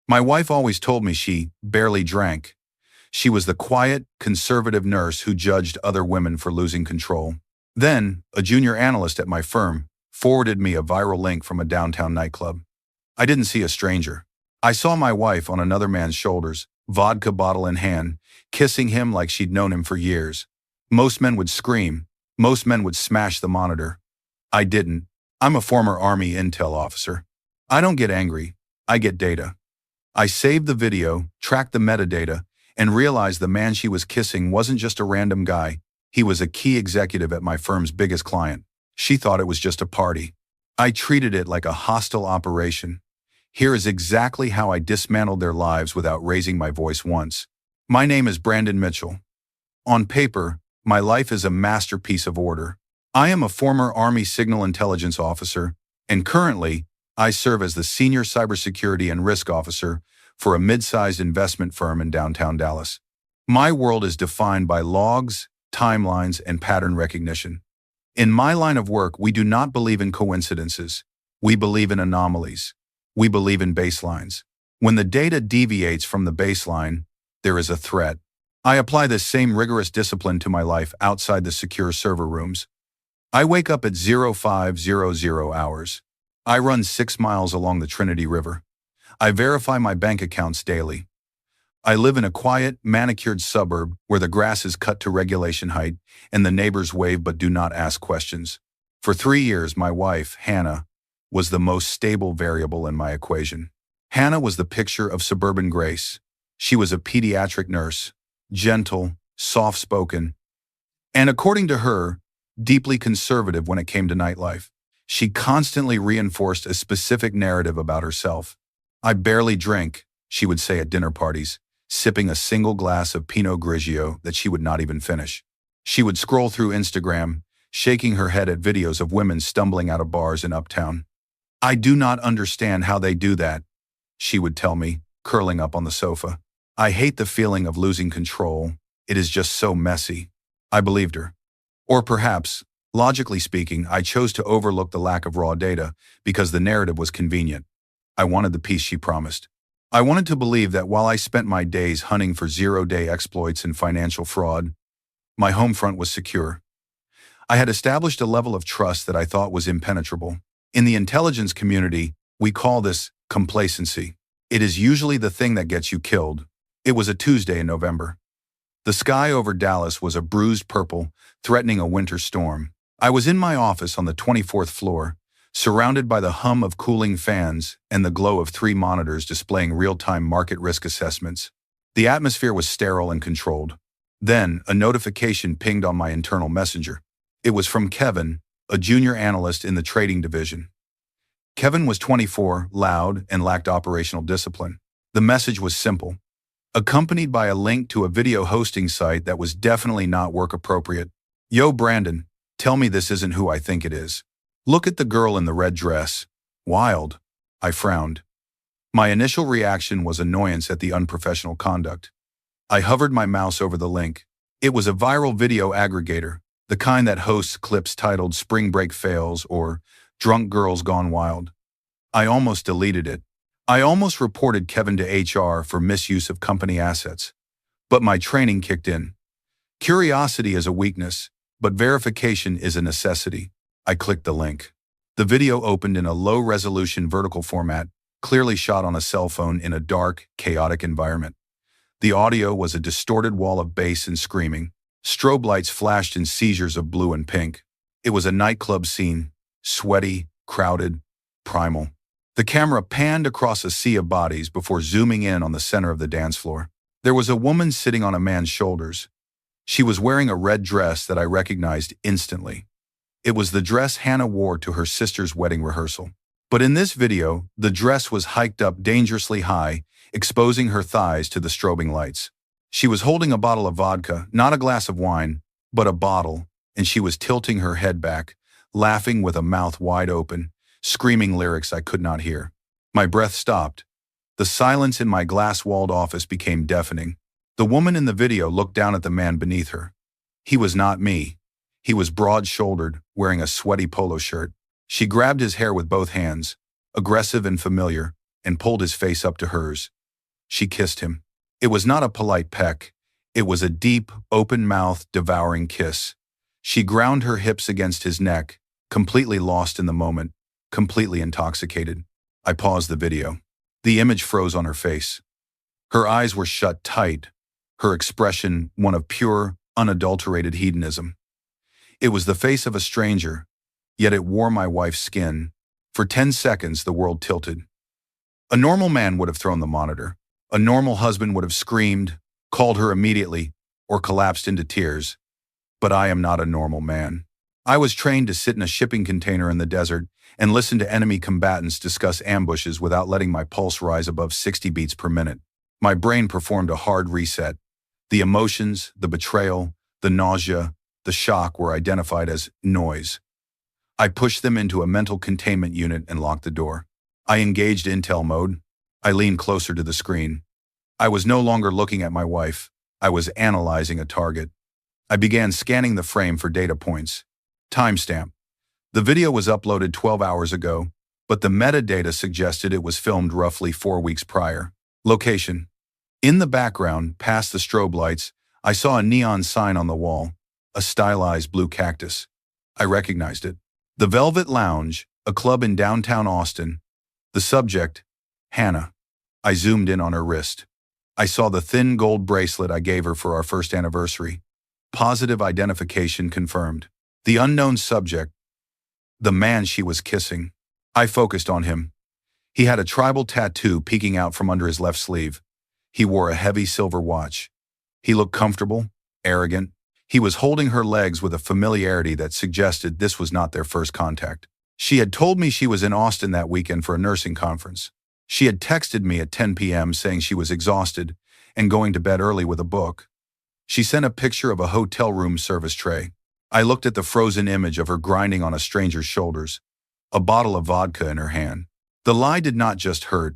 My wife always told me she barely drank. She was the quiet, conservative nurse who judged other women for losing control. Then, a junior analyst at my firm forwarded me a viral link from a downtown nightclub. I didn't see a stranger. I saw my wife on another man's shoulders, vodka bottle in hand, kissing him like she'd known him for years. Most men would scream. Most men would smash the monitor. I didn't. I'm a former Army intel officer. I don't get angry. I get data. I saved the video, tracked the metadata, and realized the man she was kissing wasn't just a random guy. He was a key executive at my firm's biggest client. She thought it was just a party. I treated it like a hostile operation. Here is exactly how I dismantled their lives without raising my voice once. My name is Brandon Mitchell. On paper, my life is a masterpiece of order. I am a former Army Signal Intelligence officer, and currently, I serve as the Senior Cybersecurity and Risk Officer for a mid-sized investment firm in downtown Dallas. My world is defined by logs, timelines, and pattern recognition. In my line of work, we do not believe in coincidences. We believe in anomalies. We believe in baselines. When the data deviates from the baseline, there is a threat. I apply this same rigorous discipline to my life outside the secure server rooms. I wake up at 0500 hours. I run 6 miles along the Trinity River. I verify my bank accounts daily. I live in a quiet, manicured suburb where the grass is cut to regulation height and the neighbors wave but do not ask questions. For 3 years, my wife, Hannah, was the most stable variable in my equation. Hannah was the picture of suburban grace. She was a pediatric nurse, gentle, soft-spoken, and according to her, deeply conservative when it came to nightlife. She constantly reinforced a specific narrative about herself. I barely drink, she would say at dinner parties, sipping a single glass of Pinot Grigio that she would not even finish. She would scroll through Instagram, shaking her head at videos of women stumbling out of bars in Uptown. I do not understand how they do that, she would tell me, curling up on the sofa. I hate the feeling of losing control. It is just so messy. I believed her. Or perhaps, logically speaking, I chose to overlook the lack of raw data because the narrative was convenient. I wanted the peace she promised. I wanted to believe that while I spent my days hunting for zero-day exploits and financial fraud, my home front was secure. I had established a level of trust that I thought was impenetrable. In the intelligence community, we call this complacency. It is usually the thing that gets you killed. It was a Tuesday in November. The sky over Dallas was a bruised purple, threatening a winter storm. I was in my office on the 24th floor, surrounded by the hum of cooling fans and the glow of 3 monitors displaying real-time market risk assessments. The atmosphere was sterile and controlled. Then, a notification pinged on my internal messenger. It was from Kevin, a junior analyst in the trading division. Kevin was 24, loud, and lacked operational discipline. The message was simple, accompanied by a link to a video hosting site that was definitely not work-appropriate. Yo, Brandon, tell me this isn't who I think it is. Look at the girl in the red dress. Wild. I frowned. My initial reaction was annoyance at the unprofessional conduct. I hovered my mouse over the link. It was a viral video aggregator, the kind that hosts clips titled Spring Break Fails or Drunk Girls Gone Wild. I almost deleted it. I almost reported Kevin to HR for misuse of company assets. But my training kicked in. Curiosity is a weakness, but verification is a necessity. I clicked the link. The video opened in a low-resolution vertical format, clearly shot on a cell phone in a dark, chaotic environment. The audio was a distorted wall of bass and screaming. Strobe lights flashed in seizures of blue and pink. It was a nightclub scene, sweaty, crowded, primal. The camera panned across a sea of bodies before zooming in on the center of the dance floor. There was a woman sitting on a man's shoulders. She was wearing a red dress that I recognized instantly. It was the dress Hannah wore to her sister's wedding rehearsal. But in this video, the dress was hiked up dangerously high, exposing her thighs to the strobing lights. She was holding a bottle of vodka, not a glass of wine, but a bottle, and she was tilting her head back, laughing with a mouth wide open, screaming lyrics I could not hear. My breath stopped. The silence in my glass-walled office became deafening. The woman in the video looked down at the man beneath her. He was not me. He was broad-shouldered, wearing a sweaty polo shirt. She grabbed his hair with both hands, aggressive and familiar, and pulled his face up to hers. She kissed him. It was not a polite peck. It was a deep, open-mouthed, devouring kiss. She ground her hips against his neck, completely lost in the moment, completely intoxicated. I paused the video. The image froze on her face. Her eyes were shut tight, her expression one of pure, unadulterated hedonism. It was the face of a stranger, yet it wore my wife's skin. For 10 seconds, the world tilted. A normal man would have thrown the monitor. A normal husband would have screamed, called her immediately, or collapsed into tears. But I am not a normal man. I was trained to sit in a shipping container in the desert and listen to enemy combatants discuss ambushes without letting my pulse rise above 60 beats per minute. My brain performed a hard reset. The emotions, the betrayal, the nausea, the shock were identified as noise. I pushed them into a mental containment unit and locked the door. I engaged intel mode. I leaned closer to the screen. I was no longer looking at my wife. I was analyzing a target. I began scanning the frame for data points. Timestamp. The video was uploaded 12 hours ago, but the metadata suggested it was filmed roughly 4 weeks prior. Location. In the background, past the strobe lights, I saw a neon sign on the wall, a stylized blue cactus. I recognized it. The Velvet Lounge, a club in downtown Austin. The subject, Hannah. I zoomed in on her wrist. I saw the thin gold bracelet I gave her for our first anniversary. Positive identification confirmed. The unknown subject, the man she was kissing. I focused on him. He had a tribal tattoo peeking out from under his left sleeve. He wore a heavy silver watch. He looked comfortable, arrogant. He was holding her legs with a familiarity that suggested this was not their first contact. She had told me she was in Austin that weekend for a nursing conference. She had texted me at 10 p.m. saying she was exhausted and going to bed early with a book. She sent a picture of a hotel room service tray. I looked at the frozen image of her grinding on a stranger's shoulders, a bottle of vodka in her hand. The lie did not just hurt,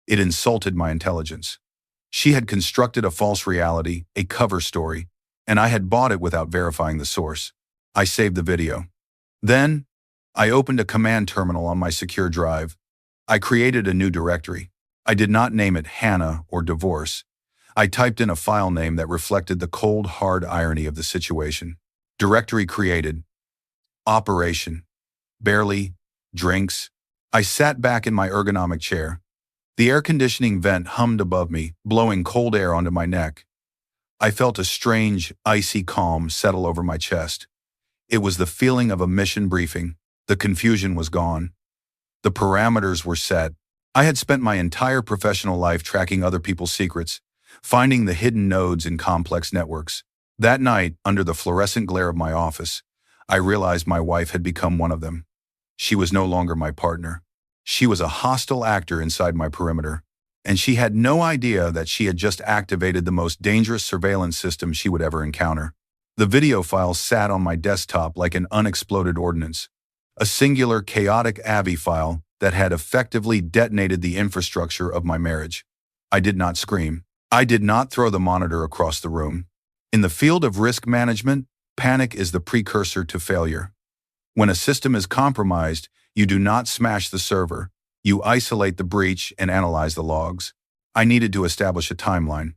it insulted my intelligence. She had constructed a false reality, a cover story, and I had bought it without verifying the source. I saved the video. Then, I opened a command terminal on my secure drive. I created a new directory. I did not name it Hannah or divorce. I typed in a file name that reflected the cold, hard irony of the situation. Directory created. Operation. Barely. Drinks. I sat back in my ergonomic chair. The air conditioning vent hummed above me, blowing cold air onto my neck. I felt a strange, icy calm settle over my chest. It was the feeling of a mission briefing. The confusion was gone. The parameters were set. I had spent my entire professional life tracking other people's secrets, finding the hidden nodes in complex networks. That night, under the fluorescent glare of my office, I realized my wife had become one of them. She was no longer my partner. She was a hostile actor inside my perimeter, and she had no idea that she had just activated the most dangerous surveillance system she would ever encounter. The video file sat on my desktop like an unexploded ordnance, a singular, chaotic AVI file that had effectively detonated the infrastructure of my marriage. I did not scream. I did not throw the monitor across the room. In the field of risk management, panic is the precursor to failure. When a system is compromised, you do not smash the server. You isolate the breach and analyze the logs. I needed to establish a timeline.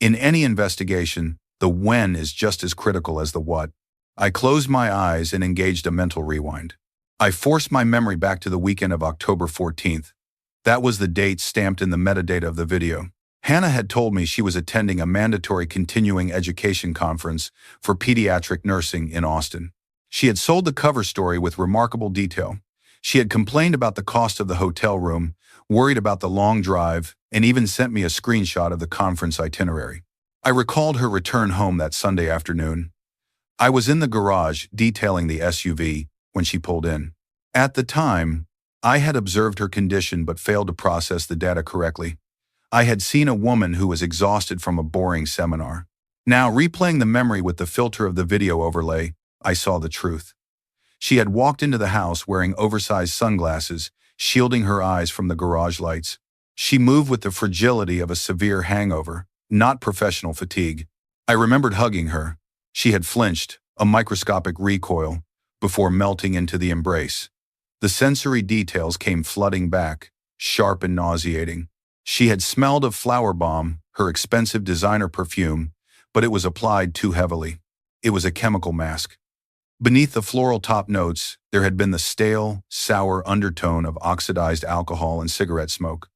In any investigation, the when is just as critical as the what. I closed my eyes and engaged a mental rewind. I forced my memory back to the weekend of October 14th. That was the date stamped in the metadata of the video. Hannah had told me she was attending a mandatory continuing education conference for pediatric nursing in Austin. She had sold the cover story with remarkable detail. She had complained about the cost of the hotel room, worried about the long drive, and even sent me a screenshot of the conference itinerary. I recalled her return home that Sunday afternoon. I was in the garage detailing the SUV when she pulled in. At the time, I had observed her condition but failed to process the data correctly. I had seen a woman who was exhausted from a boring seminar. Now, replaying the memory with the filter of the video overlay, I saw the truth. She had walked into the house wearing oversized sunglasses, shielding her eyes from the garage lights. She moved with the fragility of a severe hangover, not professional fatigue. I remembered hugging her. She had flinched, a microscopic recoil, before melting into the embrace. The sensory details came flooding back, sharp and nauseating. She had smelled of Flower Bomb, her expensive designer perfume, but it was applied too heavily. It was a chemical mask. Beneath the floral top notes, there had been the stale, sour undertone of oxidized alcohol and cigarette smoke.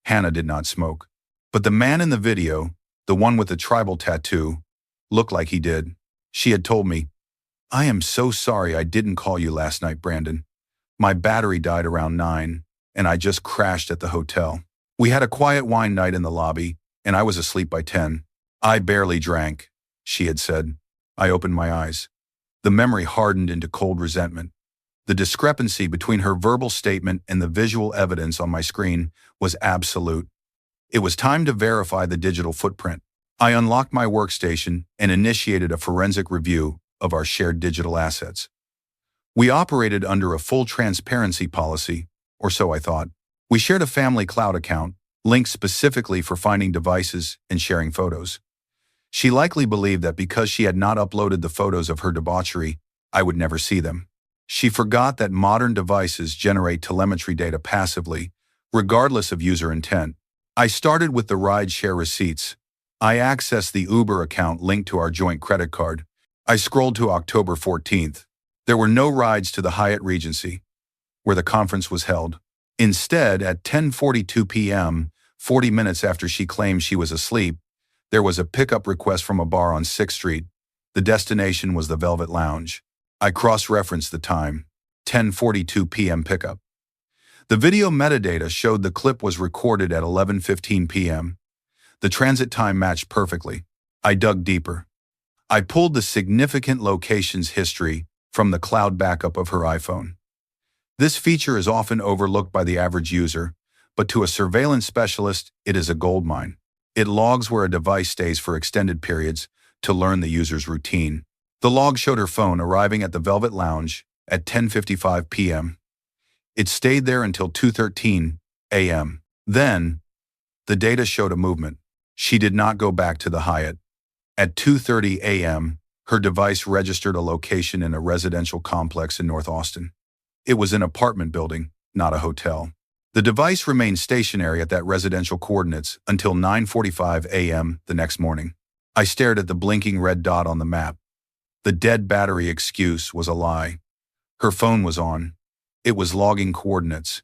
Hannah did not smoke. But the man in the video, the one with the tribal tattoo, looked like he did. She had told me, "I am so sorry I didn't call you last night, Brandon. My battery died around 9, and I just crashed at the hotel. We had a quiet wine night in the lobby, and I was asleep by 10. I barely drank," she had said. I opened my eyes. The memory hardened into cold resentment. The discrepancy between her verbal statement and the visual evidence on my screen was absolute. It was time to verify the digital footprint. I unlocked my workstation and initiated a forensic review of our shared digital assets. We operated under a full transparency policy, or so I thought. We shared a family cloud account, linked specifically for finding devices and sharing photos. She likely believed that because she had not uploaded the photos of her debauchery, I would never see them. She forgot that modern devices generate telemetry data passively, regardless of user intent. I started with the ride-share receipts. I accessed the Uber account linked to our joint credit card. I scrolled to October 14th. There were no rides to the Hyatt Regency, where the conference was held. Instead, at 10:42 p.m., 40 minutes after she claimed she was asleep, there was a pickup request from a bar on 6th Street. The destination was the Velvet Lounge. I cross-referenced the time, 10:42 p.m. pickup. The video metadata showed the clip was recorded at 11:15 p.m. The transit time matched perfectly. I dug deeper. I pulled the significant locations history from the cloud backup of her iPhone. This feature is often overlooked by the average user, but to a surveillance specialist, it is a goldmine. It logs where a device stays for extended periods to learn the user's routine. The log showed her phone arriving at the Velvet Lounge at 10:55 p.m. It stayed there until 2:13 a.m. Then, the data showed a movement. She did not go back to the Hyatt. At 2:30 a.m., her device registered a location in a residential complex in North Austin. It was an apartment building, not a hotel. The device remained stationary at that residential coordinates until 9:45 a.m. the next morning. I stared at the blinking red dot on the map. The dead battery excuse was a lie. Her phone was on. It was logging coordinates.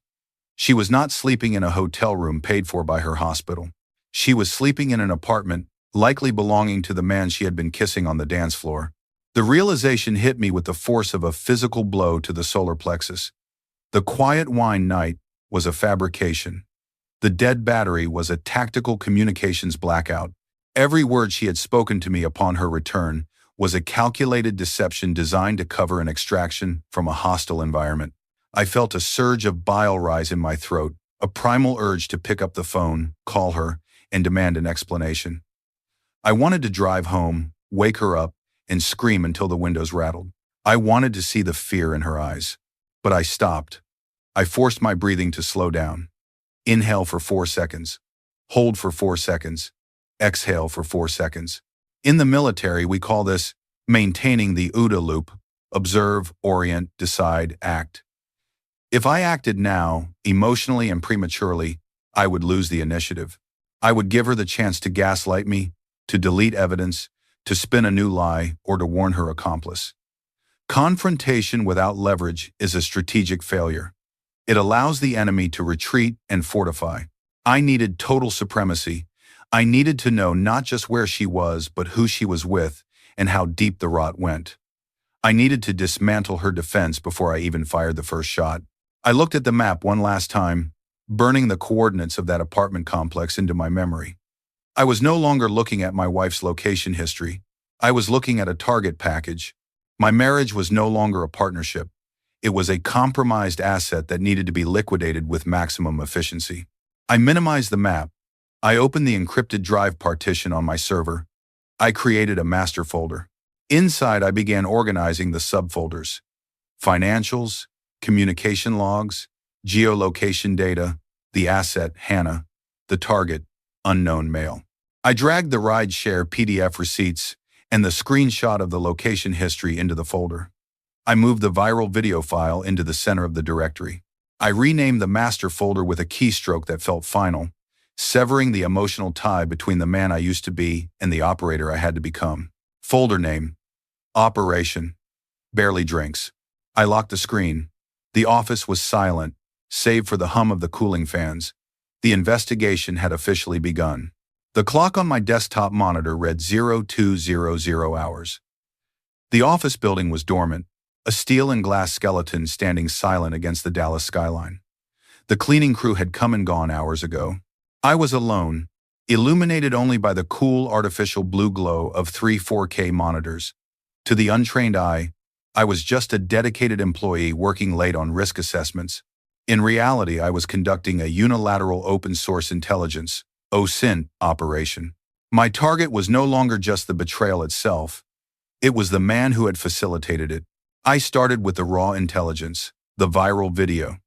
She was not sleeping in a hotel room paid for by her hospital. She was sleeping in an apartment, likely belonging to the man she had been kissing on the dance floor. The realization hit me with the force of a physical blow to the solar plexus. The quiet wine night was a fabrication. The dead battery was a tactical communications blackout. Every word she had spoken to me upon her return was a calculated deception designed to cover an extraction from a hostile environment. I felt a surge of bile rise in my throat, a primal urge to pick up the phone, call her, and demand an explanation. I wanted to drive home, wake her up, and scream until the windows rattled. I wanted to see the fear in her eyes. But I stopped. I forced my breathing to slow down. Inhale for 4 seconds. Hold for 4 seconds. Exhale for 4 seconds. In the military, we call this maintaining the OODA loop: observe, orient, decide, act. If I acted now, emotionally and prematurely, I would lose the initiative. I would give her the chance to gaslight me, to delete evidence, to spin a new lie, or to warn her accomplice. Confrontation without leverage is a strategic failure. It allows the enemy to retreat and fortify. I needed total supremacy. I needed to know not just where she was, but who she was with and how deep the rot went. I needed to dismantle her defense before I even fired the first shot. I looked at the map one last time, burning the coordinates of that apartment complex into my memory. I was no longer looking at my wife's location history. I was looking at a target package. My marriage was no longer a partnership. It was a compromised asset that needed to be liquidated with maximum efficiency. I minimized the map. I opened the encrypted drive partition on my server. I created a master folder. Inside, I began organizing the subfolders: financials, communication logs, geolocation data, the asset, Hannah, the target, unknown male. I dragged the ride-share PDF receipts and the screenshot of the location history into the folder. I moved the viral video file into the center of the directory. I renamed the master folder with a keystroke that felt final: severing the emotional tie between the man I used to be and the operator I had to become. Folder name: Operation. Barely drinks. I locked the screen. The office was silent, save for the hum of the cooling fans. The investigation had officially begun. The clock on my desktop monitor read 0200 hours. The office building was dormant, a steel and glass skeleton standing silent against the Dallas skyline. The cleaning crew had come and gone hours ago. I was alone, illuminated only by the cool artificial blue glow of 3 4K monitors. To the untrained eye, I was just a dedicated employee working late on risk assessments. In reality, I was conducting a unilateral open-source intelligence, OSINT, operation. My target was no longer just the betrayal itself. It was the man who had facilitated it. I started with the raw intelligence, the viral video.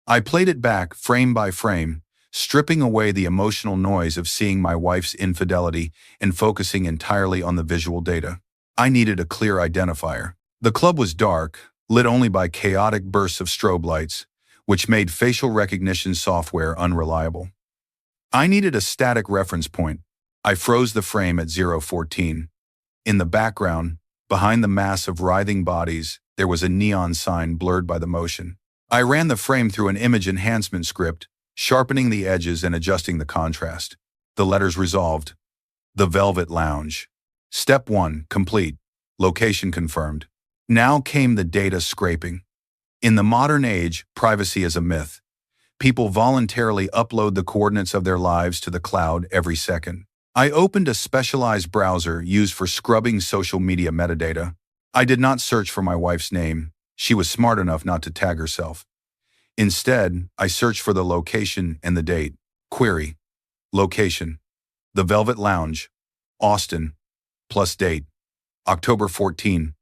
I played it back, frame by frame, stripping away the emotional noise of seeing my wife's infidelity and focusing entirely on the visual data. I needed a clear identifier. The club was dark, lit only by chaotic bursts of strobe lights, which made facial recognition software unreliable. I needed a static reference point. I froze the frame at 014. In the background, behind the mass of writhing bodies, there was a neon sign blurred by the motion. I ran the frame through an image enhancement script, sharpening the edges and adjusting the contrast. The letters resolved. The Velvet Lounge. Step 1, complete. Location confirmed. Now came the data scraping. In the modern age, privacy is a myth. People voluntarily upload the coordinates of their lives to the cloud every second. I opened a specialized browser used for scrubbing social media metadata. I did not search for my wife's name. She was smart enough not to tag herself. Instead, I searched for the location and the date. Query: location: The Velvet Lounge, Austin, plus date: October 14,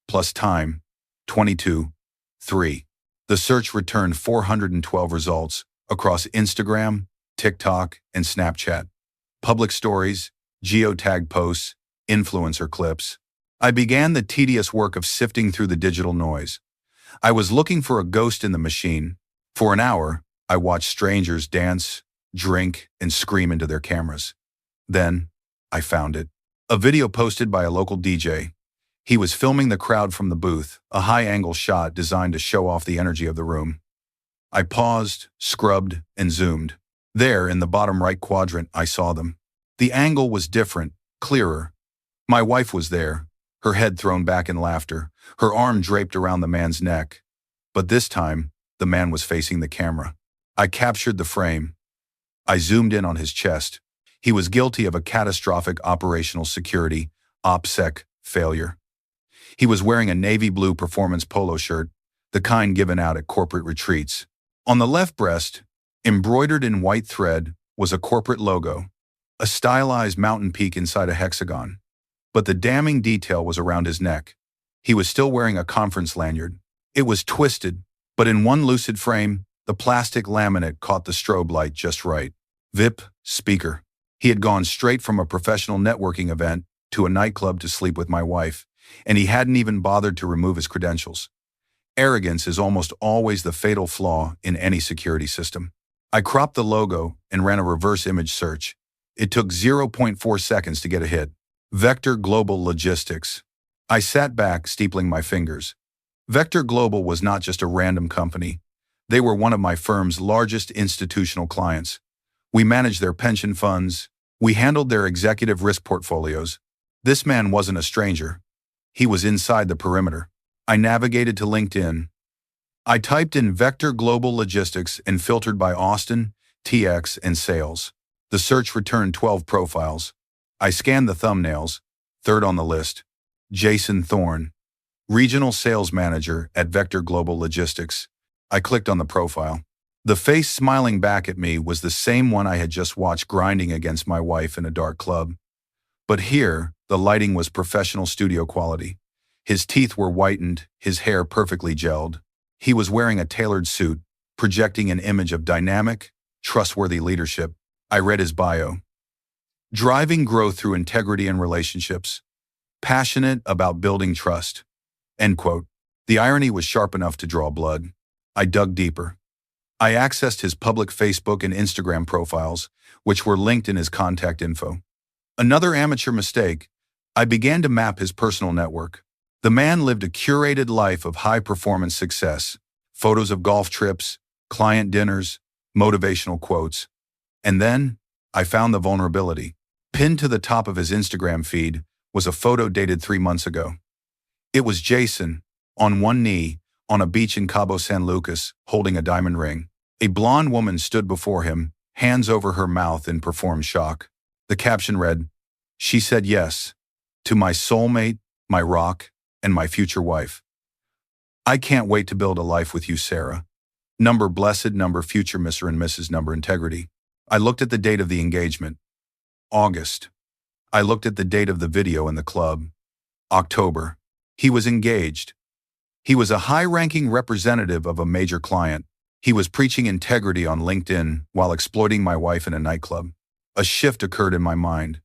plus time: 22:03. The search returned 412 results across Instagram, TikTok, and Snapchat. Public stories, geotagged posts, influencer clips. I began the tedious work of sifting through the digital noise. I was looking for a ghost in the machine. For an hour, I watched strangers dance, drink, and scream into their cameras. Then, I found it. A video posted by a local DJ. He was filming the crowd from the booth, a high-angle shot designed to show off the energy of the room. I paused, scrubbed, and zoomed. There, in the bottom right quadrant, I saw them. The angle was different, clearer. My wife was there, her head thrown back in laughter, her arm draped around the man's neck. But this time, the man was facing the camera. I captured the frame. I zoomed in on his chest. He was guilty of a catastrophic operational security, OPSEC, failure. He was wearing a navy blue performance polo shirt, the kind given out at corporate retreats. On the left breast, embroidered in white thread, was a corporate logo, a stylized mountain peak inside a hexagon. But the damning detail was around his neck. He was still wearing a conference lanyard. It was twisted, but in one lucid frame, the plastic laminate caught the strobe light just right. VIP, speaker. He had gone straight from a professional networking event to a nightclub to sleep with my wife, and he hadn't even bothered to remove his credentials. Arrogance is almost always the fatal flaw in any security system. I cropped the logo and ran a reverse image search. It took 0.4 seconds to get a hit. Vector Global Logistics. I sat back, steepling my fingers. Vector Global was not just a random company. They were one of my firm's largest institutional clients. We managed their pension funds. We handled their executive risk portfolios. This man wasn't a stranger. He was inside the perimeter. I navigated to LinkedIn. I typed in Vector Global Logistics and filtered by Austin, TX, and sales. The search returned 12 profiles. I scanned the thumbnails. Third on the list: Jason Thorne, Regional Sales Manager at Vector Global Logistics. I clicked on the profile. The face smiling back at me was the same one I had just watched grinding against my wife in a dark club. But here, the lighting was professional studio quality. His teeth were whitened, his hair perfectly gelled. He was wearing a tailored suit, projecting an image of dynamic, trustworthy leadership. I read his bio. Driving growth through integrity and relationships. Passionate about building trust. End quote. The irony was sharp enough to draw blood. I dug deeper. I accessed his public Facebook and Instagram profiles, which were linked in his contact info. Another amateur mistake, I began to map his personal network. The man lived a curated life of high-performance success, photos of golf trips, client dinners, motivational quotes. And then, I found the vulnerability. Pinned to the top of his Instagram feed was a photo dated 3 months ago. It was Jason, on one knee, on a beach in Cabo San Lucas, holding a diamond ring. A blonde woman stood before him, hands over her mouth in performed shock. The caption read, "She said yes, to my soulmate, my rock, and my future wife. I can't wait to build a life with you, Sarah. Number blessed, number future Mr. and Mrs. Number integrity." I looked at the date of the engagement. August. I looked at the date of the video in the club. October. He was engaged. He was a high-ranking representative of a major client. He was preaching integrity on LinkedIn while exploiting my wife in a nightclub. A shift occurred in my mind.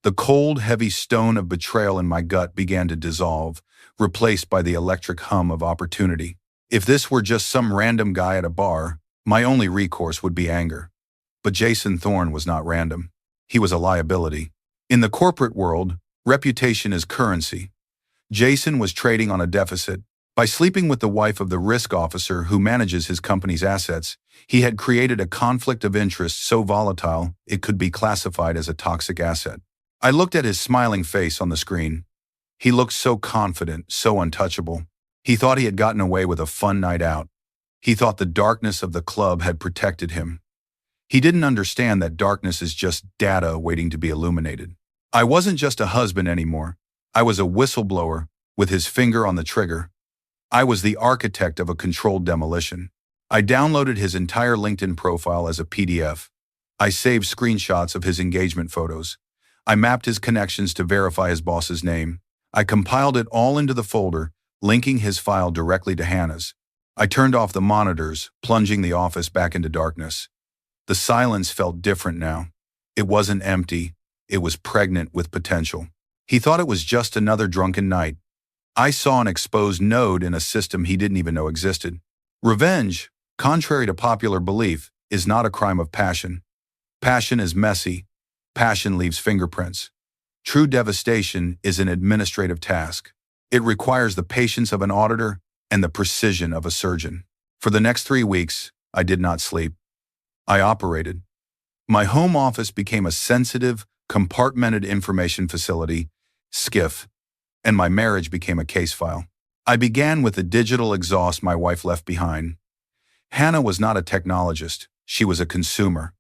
The cold, heavy stone of betrayal in my gut began to dissolve, replaced by the electric hum of opportunity. If this were just some random guy at a bar, my only recourse would be anger. But Jason Thorne was not random. He was a liability. In the corporate world, reputation is currency. Jason was trading on a deficit. By sleeping with the wife of the risk officer who manages his company's assets, he had created a conflict of interest so volatile it could be classified as a toxic asset. I looked at his smiling face on the screen. He looked so confident, so untouchable. He thought he had gotten away with a fun night out. He thought the darkness of the club had protected him. He didn't understand that darkness is just data waiting to be illuminated. I wasn't just a husband anymore. I was a whistleblower with his finger on the trigger. I was the architect of a controlled demolition. I downloaded his entire LinkedIn profile as a PDF. I saved screenshots of his engagement photos. I mapped his connections to verify his boss's name. I compiled it all into the folder, linking his file directly to Hannah's. I turned off the monitors, plunging the office back into darkness. The silence felt different now. It wasn't empty. It was pregnant with potential. He thought it was just another drunken night. I saw an exposed node in a system he didn't even know existed. Revenge, contrary to popular belief, is not a crime of passion. Passion is messy. Passion leaves fingerprints. True devastation is an administrative task. It requires the patience of an auditor and the precision of a surgeon. For the next 3 weeks, I did not sleep. I operated. My home office became a sensitive, compartmented information facility, SCIF, and my marriage became a case file. I began with the digital exhaust my wife left behind. Hannah was not a technologist. She was a consumer.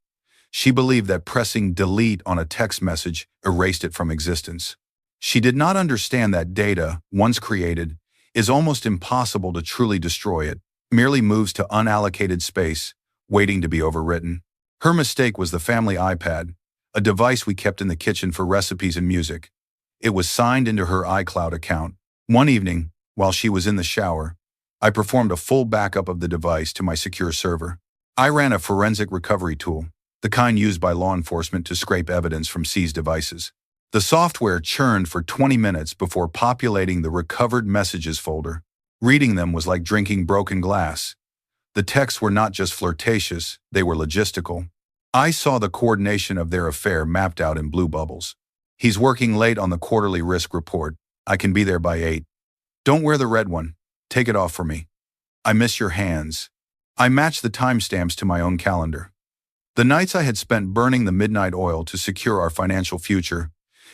She believed that pressing delete on a text message erased it from existence. She did not understand that data, once created, is almost impossible to truly destroy. It merely moves to unallocated space, waiting to be overwritten. Her mistake was the family iPad, a device we kept in the kitchen for recipes and music. It was signed into her iCloud account. One evening, while she was in the shower, I performed a full backup of the device to my secure server. I ran a forensic recovery tool, the kind used by law enforcement to scrape evidence from seized devices. The software churned for 20 minutes before populating the recovered messages folder. Reading them was like drinking broken glass. The texts were not just flirtatious, they were logistical. I saw the coordination of their affair mapped out in blue bubbles. "He's working late on the quarterly risk report. I can be there by 8. Don't wear the red one. Take it off for me. I miss your hands." I matched the timestamps to my own calendar. The nights I had spent burning the midnight oil to secure our financial future,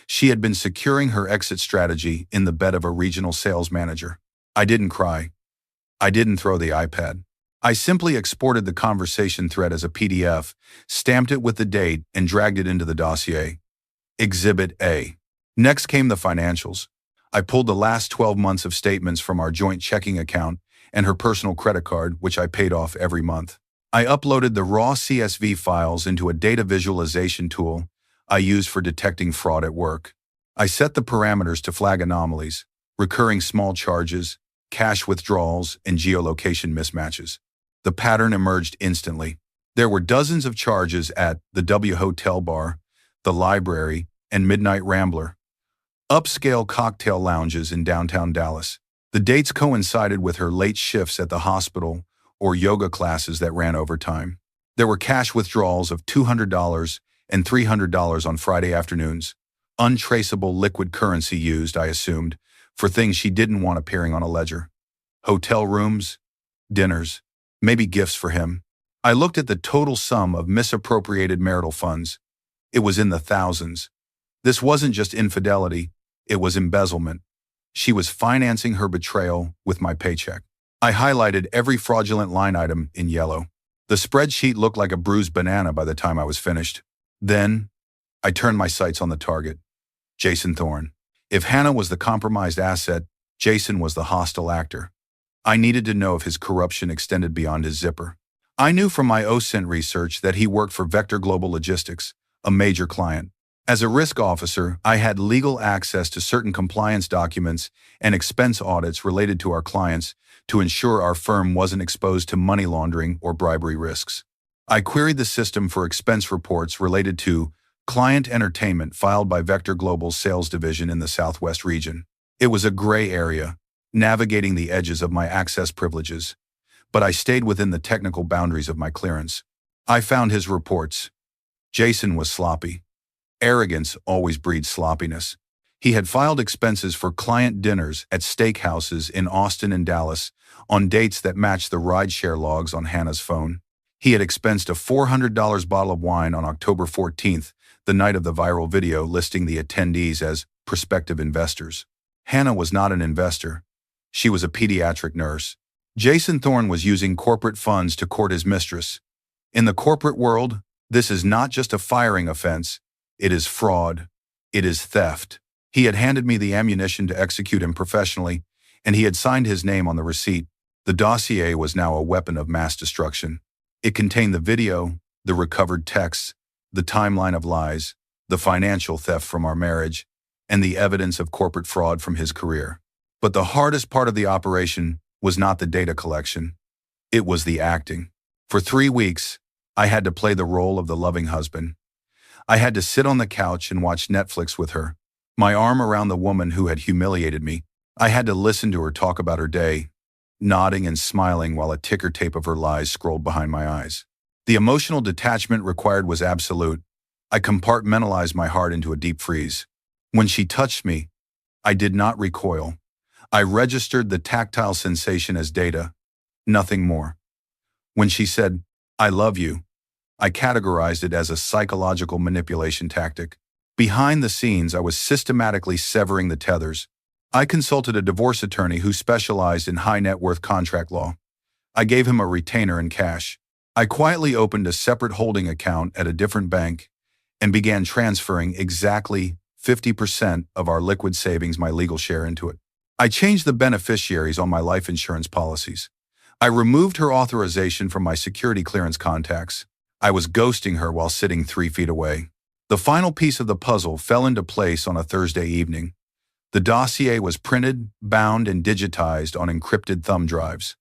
she had been securing her exit strategy in the bed of a regional sales manager. I didn't cry. I didn't throw the iPad. I simply exported the conversation thread as a PDF, stamped it with the date, and dragged it into the dossier. Exhibit A. Next came the financials. I pulled the last 12 months of statements from our joint checking account and her personal credit card, which I paid off every month. I uploaded the raw CSV files into a data visualization tool I use for detecting fraud at work. I set the parameters to flag anomalies, recurring small charges, cash withdrawals, and geolocation mismatches. The pattern emerged instantly. There were dozens of charges at the W Hotel Bar, the Library, and Midnight Rambler, upscale cocktail lounges in downtown Dallas. The dates coincided with her late shifts at the hospital or yoga classes that ran overtime. There were cash withdrawals of $200 and $300 on Friday afternoons. Untraceable liquid currency used, I assumed, for things she didn't want appearing on a ledger. Hotel rooms, dinners, maybe gifts for him. I looked at the total sum of misappropriated marital funds. It was in the thousands. This wasn't just infidelity, it was embezzlement. She was financing her betrayal with my paycheck. I highlighted every fraudulent line item in yellow. The spreadsheet looked like a bruised banana by the time I was finished. Then, I turned my sights on the target. Jason Thorne. If Hannah was the compromised asset, Jason was the hostile actor. I needed to know if his corruption extended beyond his zipper. I knew from my OSINT research that he worked for Vector Global Logistics, a major client. As a risk officer, I had legal access to certain compliance documents and expense audits related to our clients to ensure our firm wasn't exposed to money laundering or bribery risks. I queried the system for expense reports related to client entertainment filed by Vector Global's sales division in the Southwest region. It was a gray area, navigating the edges of my access privileges, but I stayed within the technical boundaries of my clearance. I found his reports. Jason was sloppy. Arrogance always breeds sloppiness. He had filed expenses for client dinners at steakhouses in Austin and Dallas on dates that matched the rideshare logs on Hannah's phone. He had expensed a $400 bottle of wine on October 14th, the night of the viral video listing the attendees as prospective investors. Hannah was not an investor. She was a pediatric nurse. Jason Thorne was using corporate funds to court his mistress. In the corporate world, this is not just a firing offense. It is fraud. It is theft. He had handed me the ammunition to execute him professionally, and he had signed his name on the receipt. The dossier was now a weapon of mass destruction. It contained the video, the recovered texts, the timeline of lies, the financial theft from our marriage, and the evidence of corporate fraud from his career. But the hardest part of the operation was not the data collection. It was the acting. For 3 weeks, I had to play the role of the loving husband. I had to sit on the couch and watch Netflix with her, my arm around the woman who had humiliated me. I had to listen to her talk about her day, nodding and smiling while a ticker tape of her lies scrolled behind my eyes. The emotional detachment required was absolute. I compartmentalized my heart into a deep freeze. When she touched me, I did not recoil. I registered the tactile sensation as data, nothing more. When she said, "I love you," I categorized it as a psychological manipulation tactic. Behind the scenes, I was systematically severing the tethers. I consulted a divorce attorney who specialized in high net worth contract law. I gave him a retainer in cash. I quietly opened a separate holding account at a different bank and began transferring exactly 50% of our liquid savings, my legal share, into it. I changed the beneficiaries on my life insurance policies. I removed her authorization from my security clearance contacts. I was ghosting her while sitting 3 feet away. The final piece of the puzzle fell into place on a Thursday evening. The dossier was printed, bound, and digitized on encrypted thumb drives.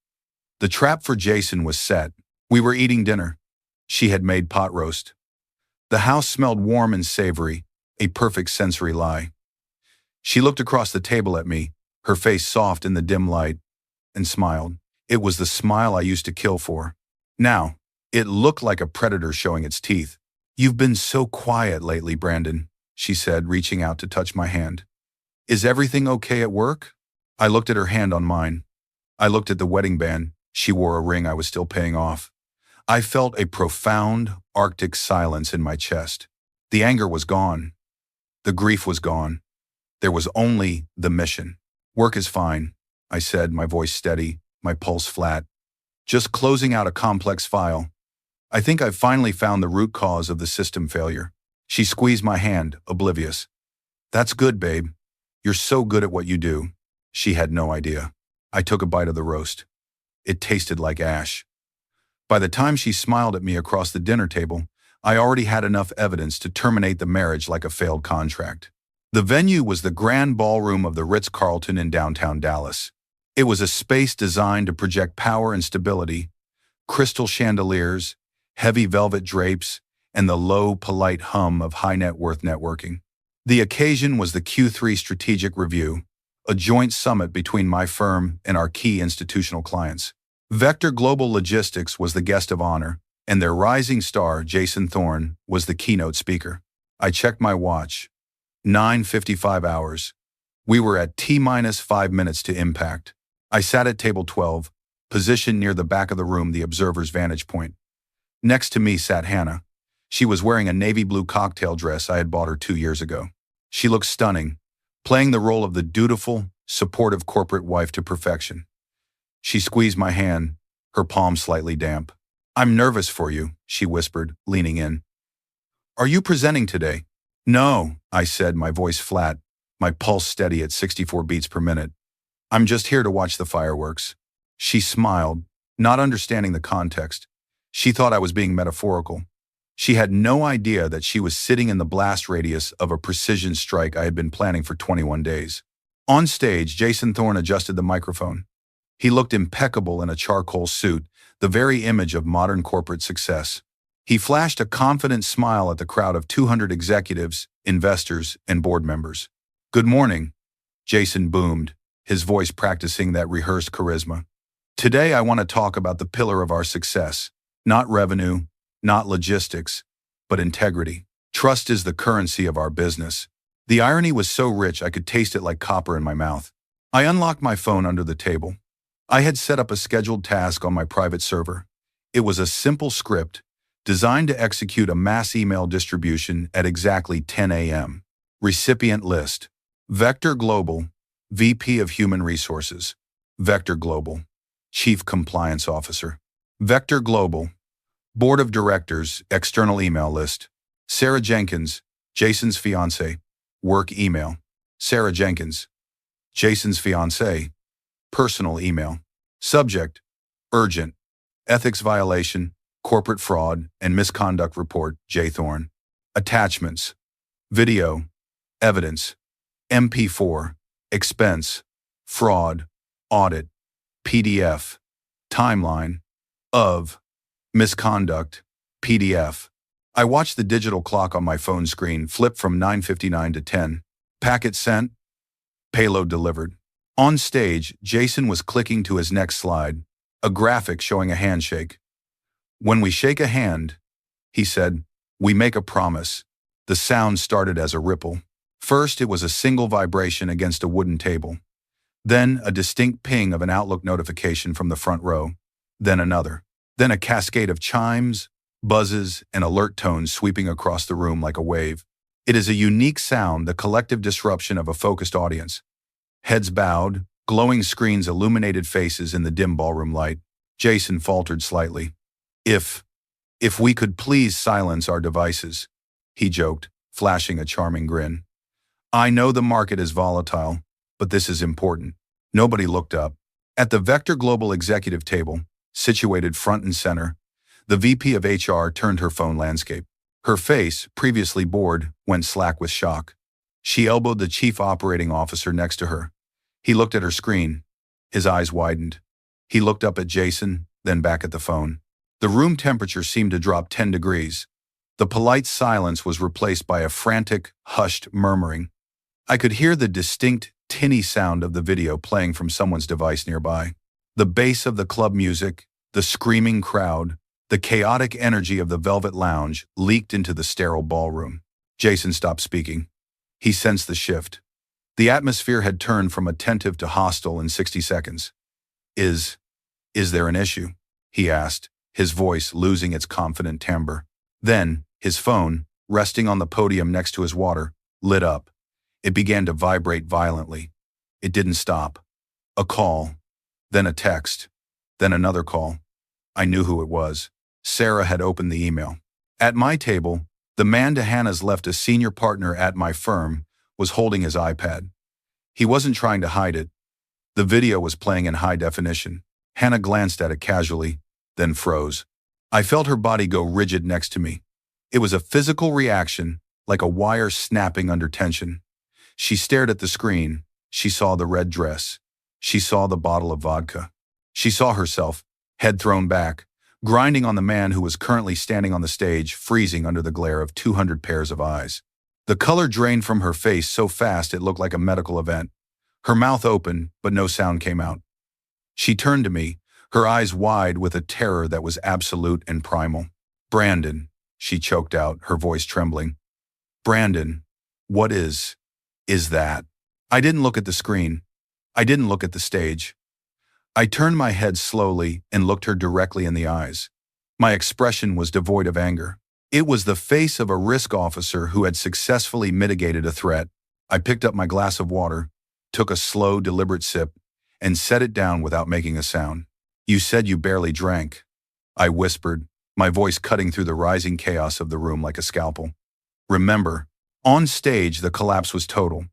The trap for Jason was set. We were eating dinner. She had made pot roast. The house smelled warm and savory, a perfect sensory lie. She looked across the table at me, her face soft in the dim light, and smiled. It was the smile I used to kill for. Now, it looked like a predator showing its teeth. "You've been so quiet lately, Brandon," she said, reaching out to touch my hand. "Is everything okay at work?" I looked at her hand on mine. I looked at the wedding band. She wore a ring I was still paying off. I felt a profound, arctic silence in my chest. The anger was gone. The grief was gone. There was only the mission. "Work is fine," I said, my voice steady, my pulse flat. "Just closing out a complex file. I think I've finally found the root cause of the system failure." She squeezed my hand, oblivious. "That's good, babe. You're so good at what you do." She had no idea. I took a bite of the roast. It tasted like ash. By the time she smiled at me across the dinner table, I already had enough evidence to terminate the marriage like a failed contract. The venue was the grand ballroom of the Ritz-Carlton in downtown Dallas. It was a space designed to project power and stability, crystal chandeliers, heavy velvet drapes, and the low, polite hum of high-net-worth networking. The occasion was the Q3 Strategic Review, a joint summit between my firm and our key institutional clients. Vector Global Logistics was the guest of honor, and their rising star, Jason Thorne, was the keynote speaker. I checked my watch. 9:55 hours. We were at T-minus 5 minutes to impact. I sat at table 12, positioned near the back of the room, the observer's vantage point. Next to me sat Hannah. She was wearing a navy blue cocktail dress I had bought her 2 years ago. She looked stunning, playing the role of the dutiful, supportive corporate wife to perfection. She squeezed my hand, her palm slightly damp. "I'm nervous for you," she whispered, leaning in. "Are you presenting today?" "No," I said, my voice flat, my pulse steady at 64 beats per minute. "I'm just here to watch the fireworks." She smiled, not understanding the context. She thought I was being metaphorical. She had no idea that she was sitting in the blast radius of a precision strike I had been planning for 21 days. On stage, Jason Thorne adjusted the microphone. He looked impeccable in a charcoal suit, the very image of modern corporate success. He flashed a confident smile at the crowd of 200 executives, investors, and board members. "Good morning," Jason boomed, his voice practicing that rehearsed charisma. "Today I want to talk about the pillar of our success. Not revenue, not logistics, but integrity. Trust is the currency of our business." The irony was so rich I could taste it like copper in my mouth. I unlocked my phone under the table. I had set up a scheduled task on my private server. It was a simple script designed to execute a mass email distribution at exactly 10 a.m. Recipient list: Vector Global, VP of Human Resources. Vector Global, Chief Compliance Officer. Vector Global, Board of Directors, external email list. Sarah Jenkins, Jason's fiancée. Work email. Sarah Jenkins, Jason's fiancée. Personal email. Subject: urgent. Ethics violation, corporate fraud, and misconduct report, J. Thorne. Attachments: video, evidence, MP4, expense, fraud, audit, PDF, timeline, of, misconduct, PDF. I watched the digital clock on my phone screen flip from 9:59 to 10. Packet sent, payload delivered. On stage, Jason was clicking to his next slide, a graphic showing a handshake. "When we shake a hand," he said, "we make a promise." The sound started as a ripple. First, it was a single vibration against a wooden table. Then, a distinct ping of an Outlook notification from the front row. Then another. Then a cascade of chimes, buzzes, and alert tones sweeping across the room like a wave. It is a unique sound, the collective disruption of a focused audience. Heads bowed, glowing screens illuminated faces in the dim ballroom light. Jason faltered slightly. If we could please silence our devices," he joked, flashing a charming grin. "I know the market is volatile, but this is important." Nobody looked up. At the Vector Global executive table, situated front and center, the VP of HR turned her phone landscape. Her face, previously bored, went slack with shock. She elbowed the chief operating officer next to her. He looked at her screen. His eyes widened. He looked up at Jason, then back at the phone. The room temperature seemed to drop 10 degrees. The polite silence was replaced by a frantic, hushed murmuring. I could hear the distinct, tinny sound of the video playing from someone's device nearby. The bass of the club music, the screaming crowd, the chaotic energy of the Velvet Lounge leaked into the sterile ballroom. Jason stopped speaking. He sensed the shift. The atmosphere had turned from attentive to hostile in 60 seconds. Is there an issue?" he asked, his voice losing its confident timbre. Then, his phone, resting on the podium next to his water, lit up. It began to vibrate violently. It didn't stop. A call, then a text, then another call. I knew who it was. Sarah had opened the email. At my table, the man to Hannah's left, a senior partner at my firm, was holding his iPad. He wasn't trying to hide it. The video was playing in high definition. Hannah glanced at it casually, then froze. I felt her body go rigid next to me. It was a physical reaction, like a wire snapping under tension. She stared at the screen. She saw the red dress. She saw the bottle of vodka. She saw herself, head thrown back, grinding on the man who was currently standing on the stage, freezing under the glare of 200 pairs of eyes. The color drained from her face so fast it looked like a medical event. Her mouth opened, but no sound came out. She turned to me, her eyes wide with a terror that was absolute and primal. "Brandon," she choked out, her voice trembling. "Brandon, what is that?" I didn't look at the screen. I didn't look at the stage. I turned my head slowly and looked her directly in the eyes. My expression was devoid of anger. It was the face of a risk officer who had successfully mitigated a threat. I picked up my glass of water, took a slow, deliberate sip, and set it down without making a sound. "You said you barely drank," I whispered, my voice cutting through the rising chaos of the room like a scalpel. Remember, on stage the collapse was total.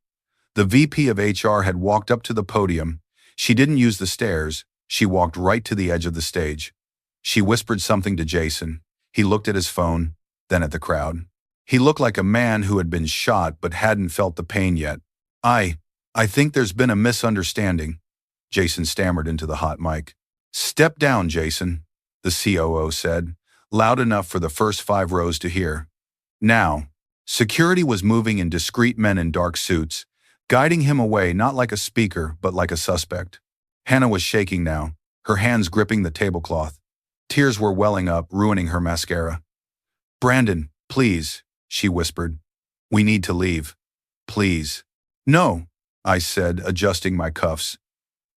The VP of HR had walked up to the podium. She didn't use the stairs. She walked right to the edge of the stage. She whispered something to Jason. He looked at his phone, then at the crowd. He looked like a man who had been shot but hadn't felt the pain yet. I think there's been a misunderstanding," Jason stammered into the hot mic. "Step down, Jason," the COO said, loud enough for the first 5 rows to hear. Now, security was moving in discreet men in dark suits, guiding him away not like a speaker but like a suspect. Hannah was shaking now, her hands gripping the tablecloth. Tears were welling up, ruining her mascara. "Brandon, please," she whispered. "We need to leave. Please." "No," I said, adjusting my cuffs.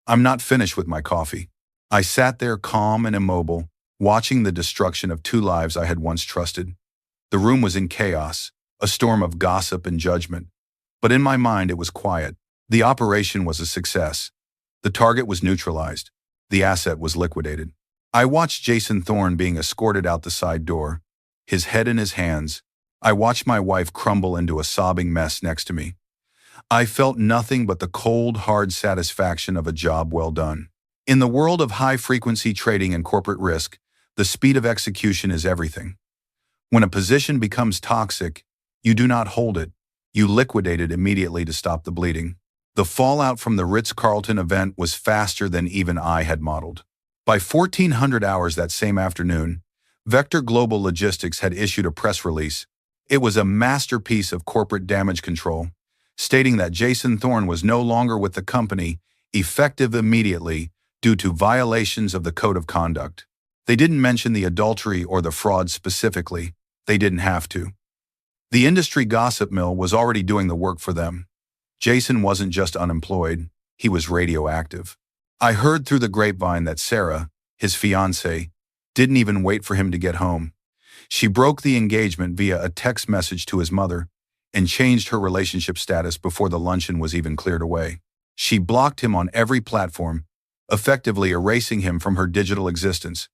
"I'm not finished with my coffee." I sat there calm and immobile, watching the destruction of 2 lives I had once trusted. The room was in chaos, a storm of gossip and judgment. But in my mind it was quiet. The operation was a success. The target was neutralized. The asset was liquidated. I watched Jason Thorne being escorted out the side door, his head in his hands. I watched my wife crumble into a sobbing mess next to me. I felt nothing but the cold, hard satisfaction of a job well done. In the world of high-frequency trading and corporate risk, the speed of execution is everything. When a position becomes toxic, you do not hold it. You liquidate it immediately to stop the bleeding. The fallout from the Ritz-Carlton event was faster than even I had modeled. By 1400 hours that same afternoon, Vector Global Logistics had issued a press release. It was a masterpiece of corporate damage control, stating that Jason Thorne was no longer with the company, effective immediately, due to violations of the code of conduct. They didn't mention the adultery or the fraud specifically. They didn't have to. The industry gossip mill was already doing the work for them. Jason wasn't just unemployed, he was radioactive. I heard through the grapevine that Sarah, his fiancée, didn't even wait for him to get home. She broke the engagement via a text message to his mother and changed her relationship status before the luncheon was even cleared away. She blocked him on every platform, effectively erasing him from her digital existence.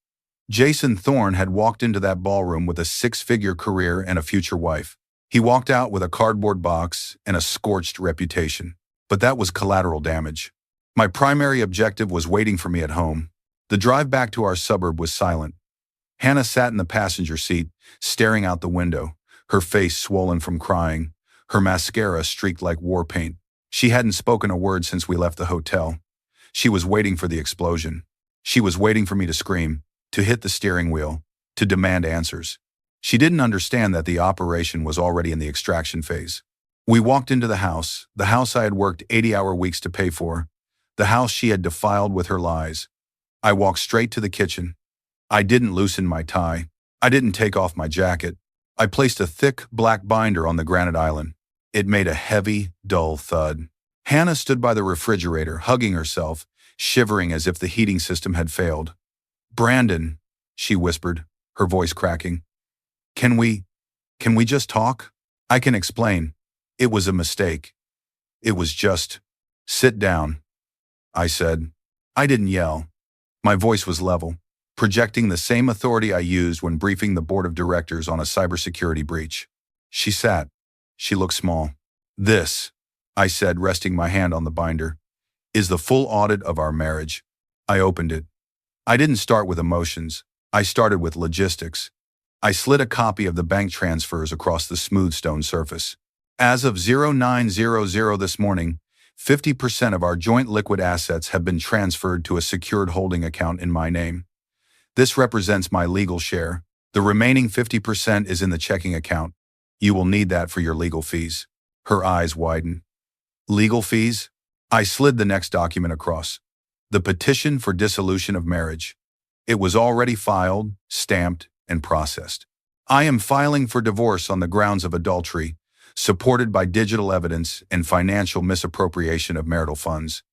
Jason Thorne had walked into that ballroom with a 6-figure career and a future wife. He walked out with a cardboard box and a scorched reputation. But that was collateral damage. My primary objective was waiting for me at home. The drive back to our suburb was silent. Hannah sat in the passenger seat, staring out the window, her face swollen from crying, her mascara streaked like war paint. She hadn't spoken a word since we left the hotel. She was waiting for the explosion. She was waiting for me to scream, to hit the steering wheel, to demand answers. She didn't understand that the operation was already in the extraction phase. We walked into the house I had worked 80-hour weeks to pay for, the house she had defiled with her lies. I walked straight to the kitchen. I didn't loosen my tie. I didn't take off my jacket. I placed a thick, black binder on the granite island. It made a heavy, dull thud. Hannah stood by the refrigerator, hugging herself, shivering as if the heating system had failed. "Brandon," she whispered, her voice cracking. Can we just talk? I can explain. It was a mistake. It was just, sit down," I said. I didn't yell. My voice was level, projecting the same authority I used when briefing the board of directors on a cybersecurity breach. She sat. She looked small. "This," I said, resting my hand on the binder, "is the full audit of our marriage." I opened it. I didn't start with emotions. I started with logistics. I slid a copy of the bank transfers across the smooth stone surface. As of 0900 this morning, 50% of our joint liquid assets have been transferred to a secured holding account in my name. This represents my legal share. The remaining 50% is in the checking account. You will need that for your legal fees. Her eyes widened. Legal fees? I slid the next document across. The petition for dissolution of marriage. It was already filed, stamped, and processed. I am filing for divorce on the grounds of adultery, supported by digital evidence and financial misappropriation of marital funds.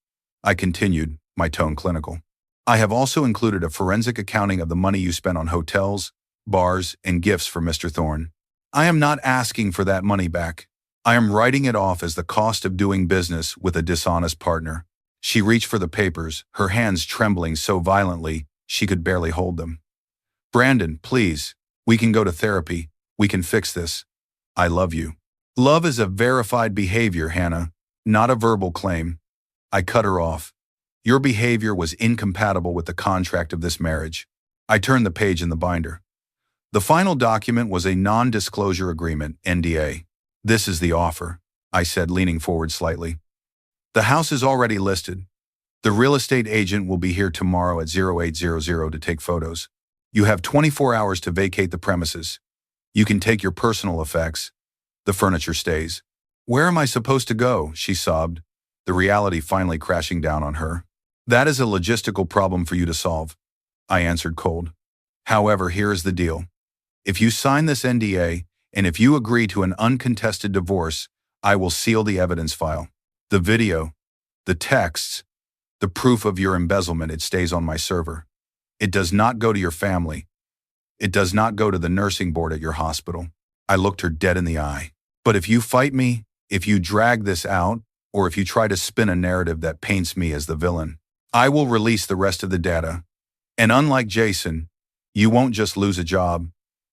I continued, my tone clinical. I have also included a forensic accounting of the money you spent on hotels, bars, and gifts for Mr. Thorne. I am not asking for that money back. I am writing it off as the cost of doing business with a dishonest partner. She reached for the papers, her hands trembling so violently she could barely hold them. Brandon, please, we can go to therapy. We can fix this. I love you. Love is a verified behavior, Hannah, not a verbal claim. I cut her off. Your behavior was incompatible with the contract of this marriage. I turned the page in the binder. The final document was a non-disclosure agreement, NDA. This is the offer, I said, leaning forward slightly. The house is already listed. The real estate agent will be here tomorrow at 0800 to take photos. You have 24 hours to vacate the premises. You can take your personal effects. The furniture stays. Where am I supposed to go? She sobbed, the reality finally crashing down on her. That is a logistical problem for you to solve, I answered cold. However, here is the deal. If you sign this NDA, and if you agree to an uncontested divorce, I will seal the evidence file. The video, the texts, the proof of your embezzlement, it stays on my server. It does not go to your family. It does not go to the nursing board at your hospital. I looked her dead in the eye. But if you fight me, if you drag this out, or if you try to spin a narrative that paints me as the villain, I will release the rest of the data. And unlike Jason, you won't just lose a job,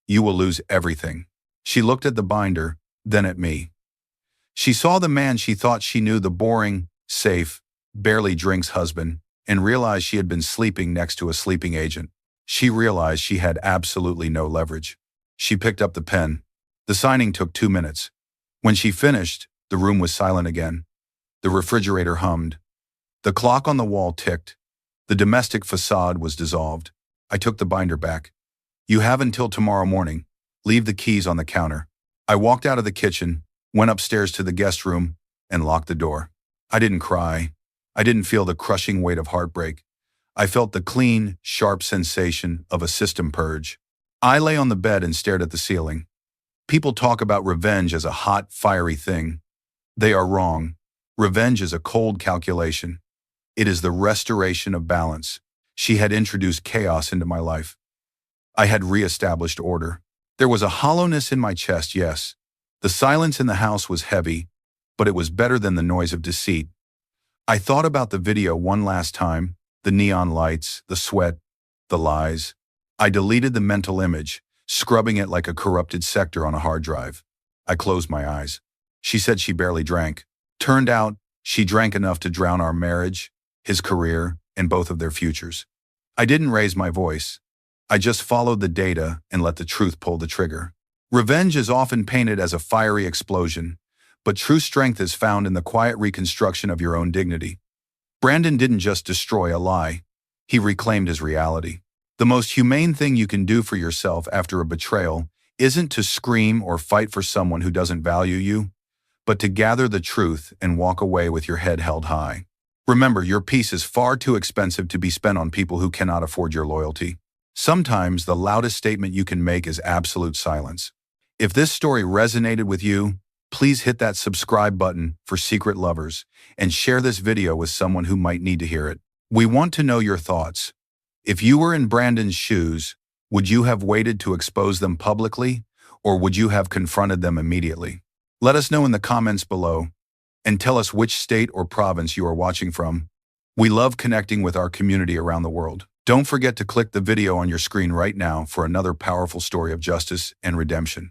you will lose everything. She looked at the binder, then at me. She saw the man she thought she knew, the boring, safe, barely drinks husband, and realized she had been sleeping next to a sleeping agent. She realized she had absolutely no leverage. She picked up the pen. The signing took 2 minutes. When she finished, the room was silent again. The refrigerator hummed. The clock on the wall ticked. The domestic facade was dissolved. I took the binder back. You have until tomorrow morning. Leave the keys on the counter. I walked out of the kitchen, went upstairs to the guest room, and locked the door. I didn't cry. I didn't feel the crushing weight of heartbreak. I felt the clean, sharp sensation of a system purge. I lay on the bed and stared at the ceiling. People talk about revenge as a hot, fiery thing. They are wrong. Revenge is a cold calculation. It is the restoration of balance. She had introduced chaos into my life. I had reestablished order. There was a hollowness in my chest, yes. The silence in the house was heavy, but it was better than the noise of deceit. I thought about the video one last time, the neon lights, the sweat, the lies. I deleted the mental image, scrubbing it like a corrupted sector on a hard drive. I closed my eyes. She said she barely drank. Turned out, she drank enough to drown our marriage, his career, and both of their futures. I didn't raise my voice. I just followed the data and let the truth pull the trigger. Revenge is often painted as a fiery explosion, but true strength is found in the quiet reconstruction of your own dignity. Brandon didn't just destroy a lie. He reclaimed his reality. The most humane thing you can do for yourself after a betrayal isn't to scream or fight for someone who doesn't value you, but to gather the truth and walk away with your head held high. Remember, your peace is far too expensive to be spent on people who cannot afford your loyalty. Sometimes the loudest statement you can make is absolute silence. If this story resonated with you, please hit that subscribe button for Secret Lovers and share this video with someone who might need to hear it. We want to know your thoughts. If you were in Brandon's shoes, would you have waited to expose them publicly, or would you have confronted them immediately? Let us know in the comments below, and tell us which state or province you are watching from. We love connecting with our community around the world. Don't forget to click the video on your screen right now for another powerful story of justice and redemption.